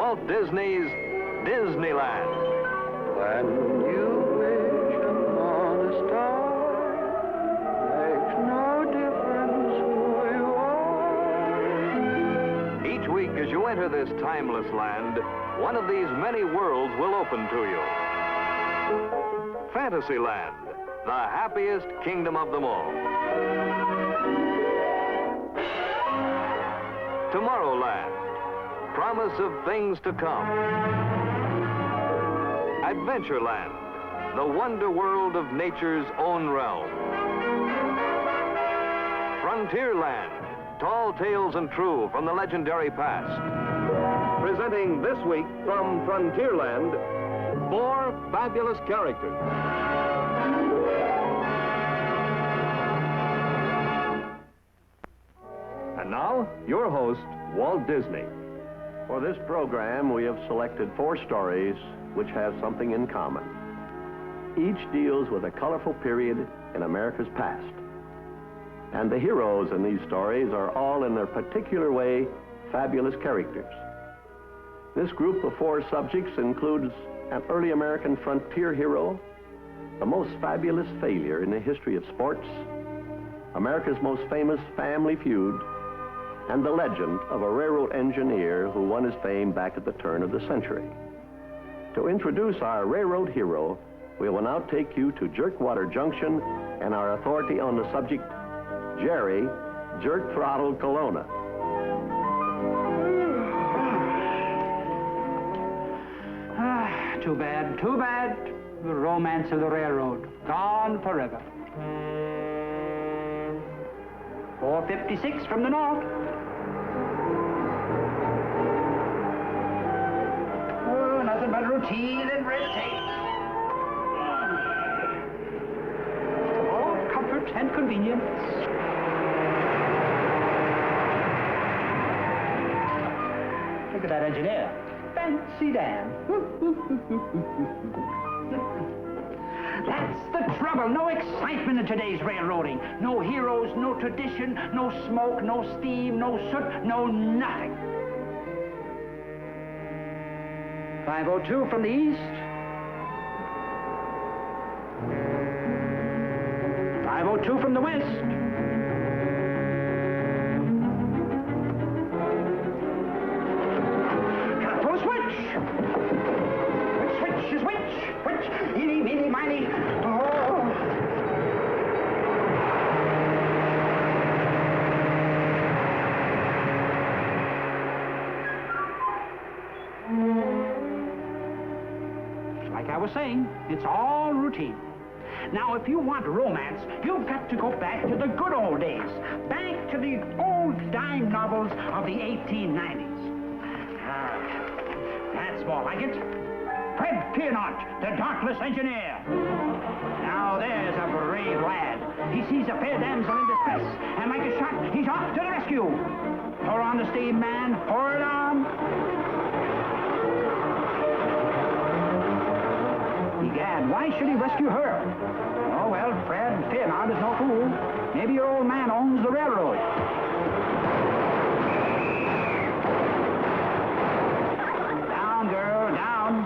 Walt Disney's Disneyland. When you wish upon a star, makes no difference who you are. Each week as you enter this timeless land, one of these many worlds will open to you. Fantasyland, the happiest kingdom of them all. Tomorrowland, promise of things to come. Adventureland, the wonder world of nature's own realm. Frontierland, tall tales and true from the legendary past. Presenting this week from Frontierland, 4 fabulous characters. And now, your host, Walt Disney. For this program, we have selected 4 stories which have something in common. Each deals with a colorful period in America's past. And the heroes in these stories are all, in their particular way, fabulous characters. This group of 4 subjects includes an early American frontier hero, the most fabulous failure in the history of sports, America's most famous family feud, and the legend of a railroad engineer who won his fame back at the turn of the century. To introduce our railroad hero, we will now take you to Jerkwater Junction and our authority on the subject, Jerry Jerk Throttle Colonna. Too bad, too bad. The romance of the railroad, gone forever. 4:56 from the north. Oh, nothing but routine and red tape. Oh, comfort and convenience. Look at that engineer. Fancy Dan. That's the trouble. No excitement in today's railroading. No heroes, no tradition, no smoke, no steam, no soot, no nothing. 502 from the east. 502 from the west. Eeny, meeny, miny. Oh. Like I was saying, it's all routine. Now, if you want romance, you've got to go back to the good old days. Back to the old dime novels of the 1890s. That's more like it. Fred Penchant, the dauntless engineer. Now there's a brave lad. He sees a fair damsel in distress, and like a shot, he's off to the rescue. Pour on the steam, man. Pour it on. Egad, why should he rescue her? Oh, well, Fred Penchant is no fool. Maybe your old man owns the railroad. Down, girl, down.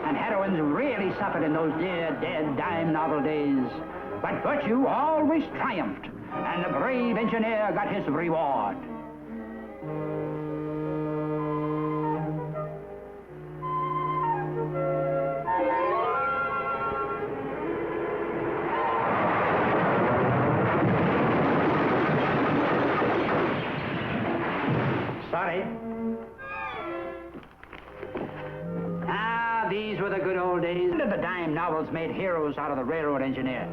And heroines really suffered in those dear, dead dime novel days. But virtue always triumphed, and the brave engineer got his reward. Sorry. These were the good old days. The dime novels made heroes out of the railroad engineer.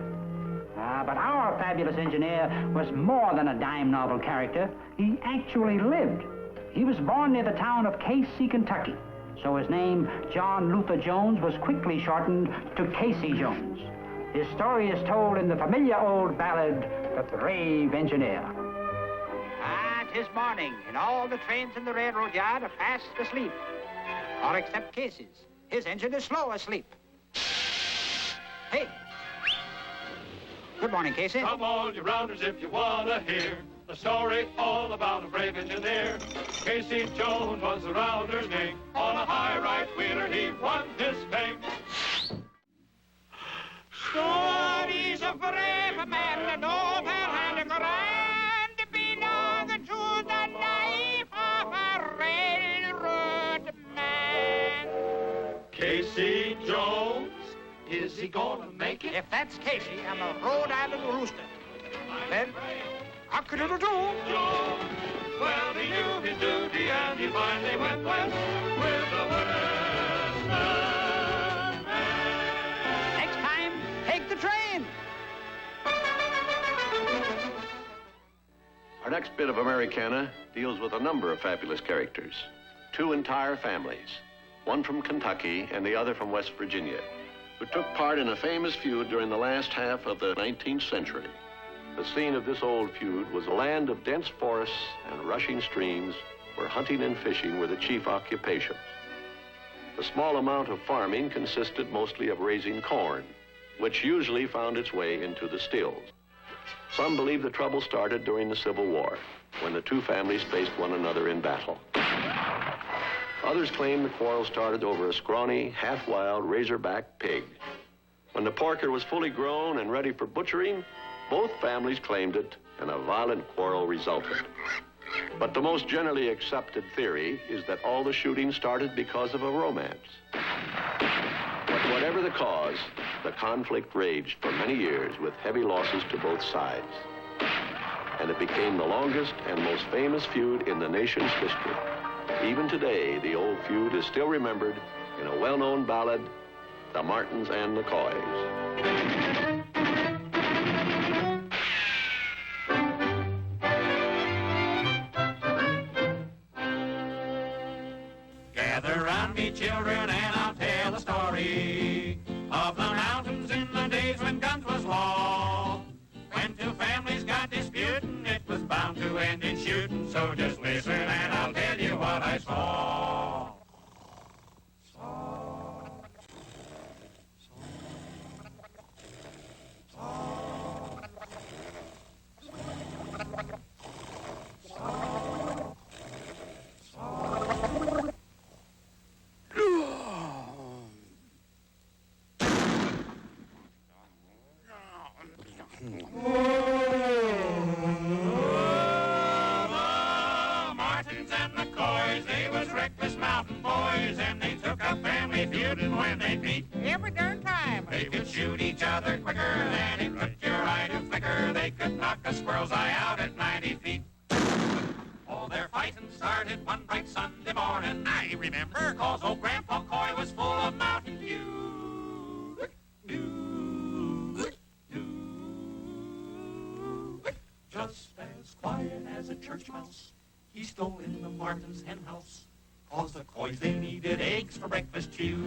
But our fabulous engineer was more than a dime novel character. He actually lived. He was born near the town of Casey, Kentucky. So his name, John Luther Jones, was quickly shortened to Casey Jones. His story is told in the familiar old ballad, The Brave Engineer. Ah, 'tis morning, and all the trains in the railroad yard are fast asleep. Or except Casey's. His engine is slow asleep. Hey. Good morning, Casey. Come on, you rounders, if you want to hear the story all about a brave engineer. Casey Jones was the rounder's name. On a high right wheeler, he won his fame. Stories of brave men noble and grand belong to the life of a railroad man. Casey Jones, is he gonna make it? If that's Casey, I'm a Rhode Island rooster. Then, cock-a-doodle-doo. Jones, well, he knew his duty and he finally went west with the Western Man. Next time, take the train. Our next bit of Americana deals with a number of fabulous characters. Two entire families, one from Kentucky and the other from West Virginia, who took part in a famous feud during the last half of the 19th century. The scene of this old feud was a land of dense forests and rushing streams where hunting and fishing were the chief occupations. The small amount of farming consisted mostly of raising corn, which usually found its way into the stills. Some believe the trouble started during the Civil War, when the two families faced one another in battle. Others claim the quarrel started over a scrawny, half-wild razorback pig. When the porker was fully grown and ready for butchering, both families claimed it, and a violent quarrel resulted. But the most generally accepted theory is that all the shooting started because of a romance. But whatever the cause, the conflict raged for many years with heavy losses to both sides. And it became the longest and most famous feud in the nation's history. Even today, the old feud is still remembered in a well-known ballad, The Martins and the Coys. Gather round me, children, and I'll tell a story of the mountains in the days when guns was law. When two families got disputing, it was bound to end in shooting. So just listen and I'll tell you what I saw. Martins and the Coys, they was reckless mountain boys, and they took up family feuding when they beat. Every darn time. They could shoot each other quicker than it put your eye to flicker. They could knock a squirrel's eye out at 90 feet. All their fighting started one bright Sunday morning. I remember, 'cause old Grandpa Coy was full of Mountain Dew. Just as quiet as a church mouse, he stole in the Martins' hen house. 'Cause the Coys, they needed eggs for breakfast too.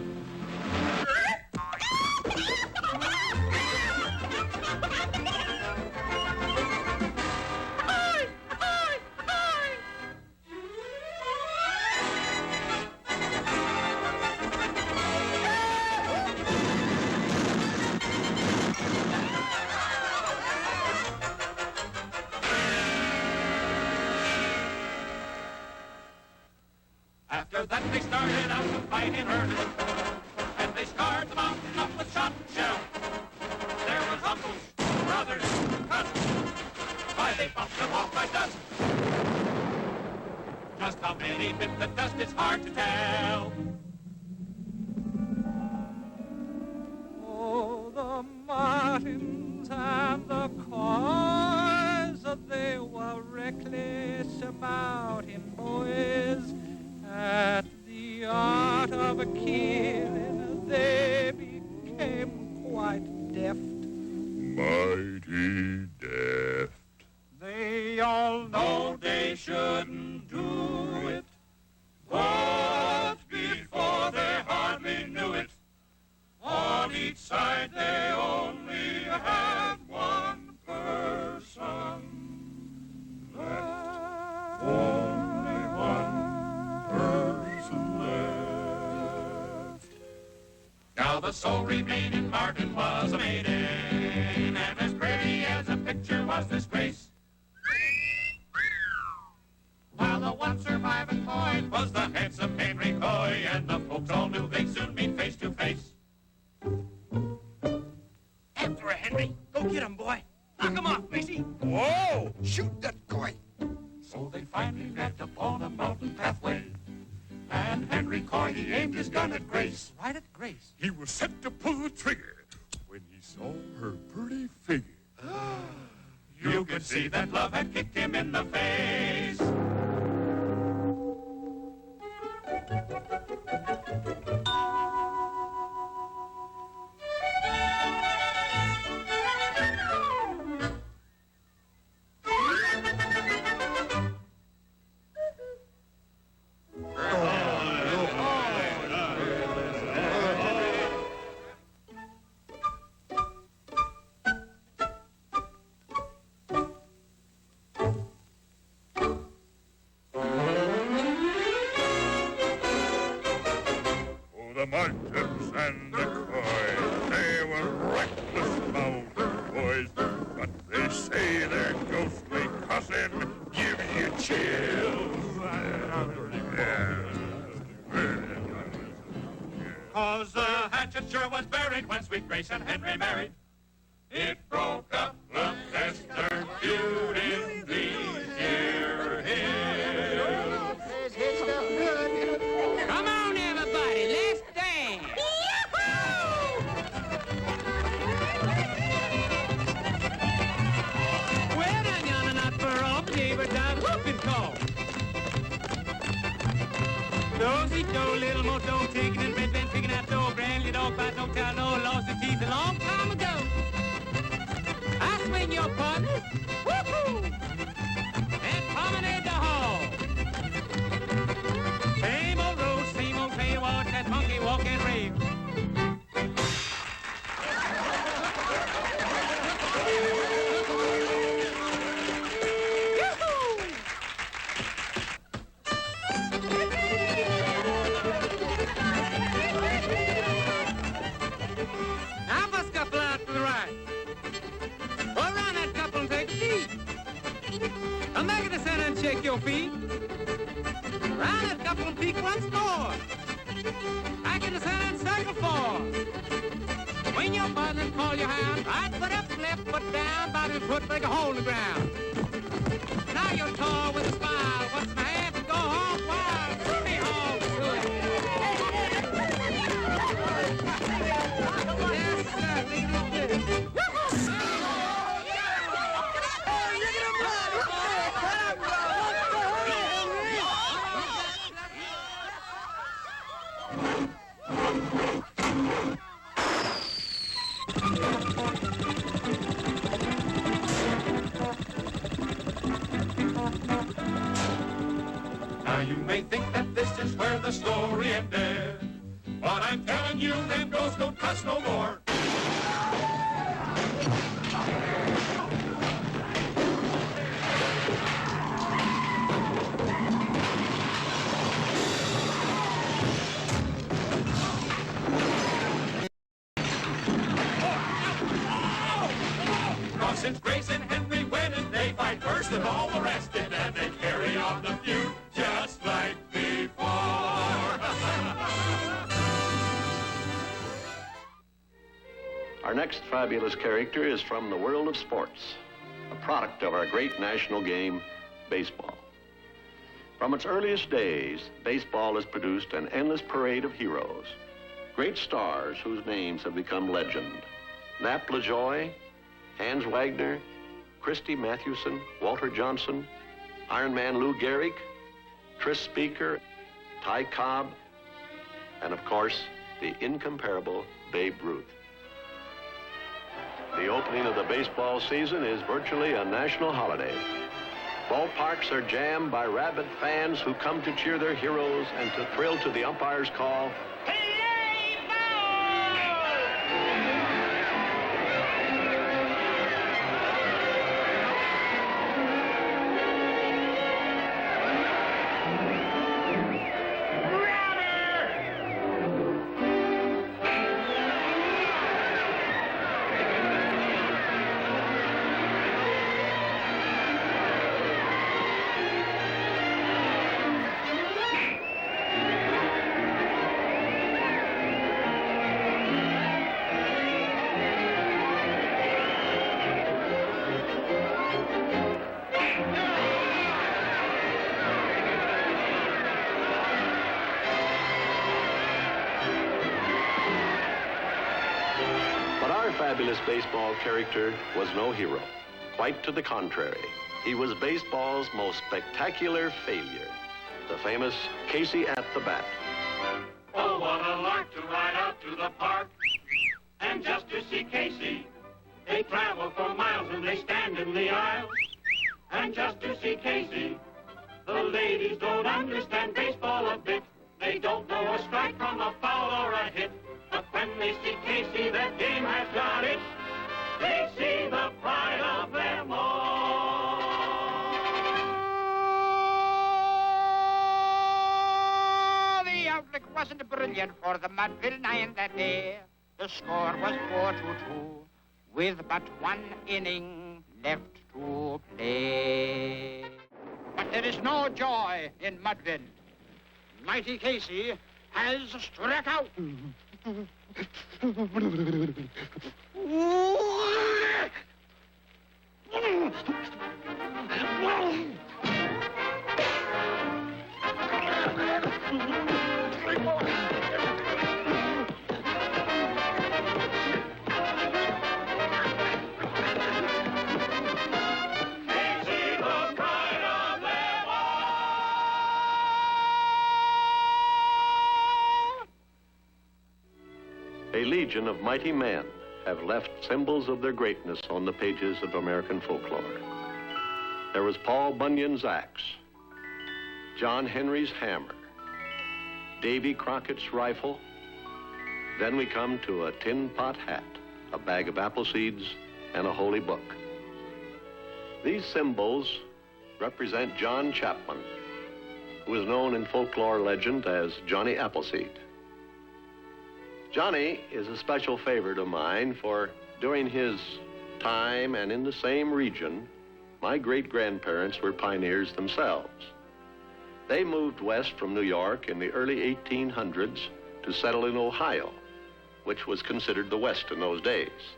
After that they started out to fight in earnest, and they scarred the mountain up with shot and shell. There was uncles, brothers, cousins, why they bumped them off by dozens. Just how many bit the dust is hard to tell. Oh, the Martins and the Coys, they were reckless about him, boys. At the art of killing, they became quite deft. Mighty deft. They all No, they shouldn't do it. But before they hardly knew it, on each side they only had one person left. Only one person left. the sole remaining Martin was a maiden, and as pretty as a picture was this Grace. While the one surviving boy was the handsome Henry Coy, and the folks all knew they'd soon meet face to face. After her, Henry. Go get him, boy. Knock him off, Macy. Whoa! Shoot that Coy. So they finally met upon a mountain pathway, and Henry Coy, he aimed his gun at Grace. Right at Grace. He was set to pull the trigger when he saw her pretty figure. You could see that love had kicked him in the face. The Martins and the Coy, they were reckless mountain boys, but they say their ghostly cousin gives you chills. Cause the hatchet sure was buried when sweet Grace and Henry married. It broke up the Chester feud in these here hills. Come on, everybody, let's dance. Well, I'm gonna not for all but I'm whooping call. Dozy-do, little more dough, taking and red been picking out dough, brandy dog, bite no cow, no, lost his teeth a long time ago. I swing your partners, woohoo, and promenade the hall. Same old road, same old play, watch that monkey walk and rave. Now for scuffle out to the right. Go around that couple and take a seat. Come back in the center and shake your feet. Round that couple and peek once more. Back in the center and circle four. Swing your button and call your hound. Right foot up, left foot down, bottom foot make a hole in the ground. Now you're tall with a smile. What's my hand to go home wild? Rooney home to it. Yes, sir, lead it good. Now you may think that this is where the story ended, but I'm telling you, them ghosts don't cuss no more. Now since Grace and Henry wedded, they fight first and all the rest did, and they carry on the feud just like before. Our next fabulous character is from the world of sports, a product of our great national game, baseball. From its earliest days, baseball has produced an endless parade of heroes, great stars whose names have become legend. Nap LaJoie, Hans Wagner, Christy Mathewson, Walter Johnson, Iron Man Lou Gehrig, Tris Speaker, Ty Cobb, and of course, the incomparable Babe Ruth. The opening of the baseball season is virtually a national holiday. Ballparks are jammed by rabid fans who come to cheer their heroes and to thrill to the umpire's call, fabulous baseball character was no hero. Quite to the contrary. He was baseball's most spectacular failure, the famous Casey at the bat. Oh, what a lark to ride out to the park, and just to see Casey. They travel for miles and they stand in the aisles, and just to see Casey. The ladies don't understand baseball a bit. They don't know a strike from a foul or a hit. But when they see Casey, that game has got it. They see the pride of them all. The outlook wasn't brilliant for the Mudville Nine that day. The score was 4-2, with but one inning left to play. But there is no joy in Mudville. Mighty Casey has struck out. A legion of mighty men have left symbols of their greatness on the pages of American folklore. There was Paul Bunyan's axe, John Henry's hammer, Davy Crockett's rifle. Then we come to a tin pot hat, a bag of apple seeds, and a holy book. These symbols represent John Chapman, who is known in folklore legend as Johnny Appleseed. Johnny is a special favorite of mine, for during his time and in the same region, my great-grandparents were pioneers themselves. They moved west from New York in the early 1800s to settle in Ohio, which was considered the West in those days.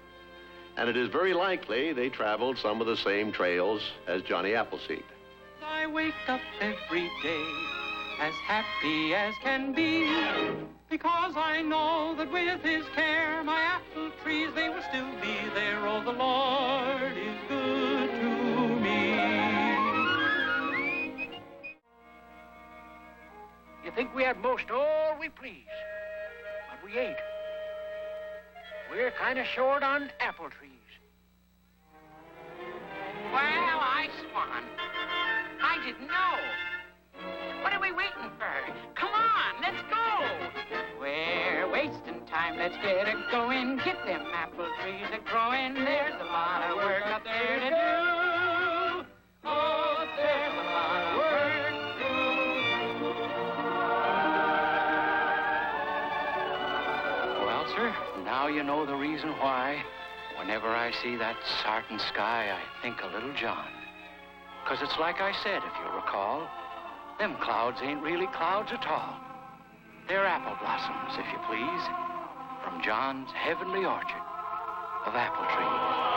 And it is very likely they traveled some of the same trails as Johnny Appleseed. I wake up every day as happy as can be, because I know that with his care my apple trees, they will still be there. Oh, the Lord is good to me. You think we had most all we please, but we ain't. We're kind of short on apple trees. Well, I swan. I didn't know. What are we waiting for? Come on, let's go. We're wasting time. Let's get it going. Get them apple trees a-growing. There's a lot of work up there to do. Oh, there's a lot of work to do. Well, sir, now you know the reason why. Whenever I see that sartin sky, I think of little John. 'Cause it's like I said, if you recall, them clouds ain't really clouds at all. They're apple blossoms, if you please, from John's heavenly orchard of apple trees.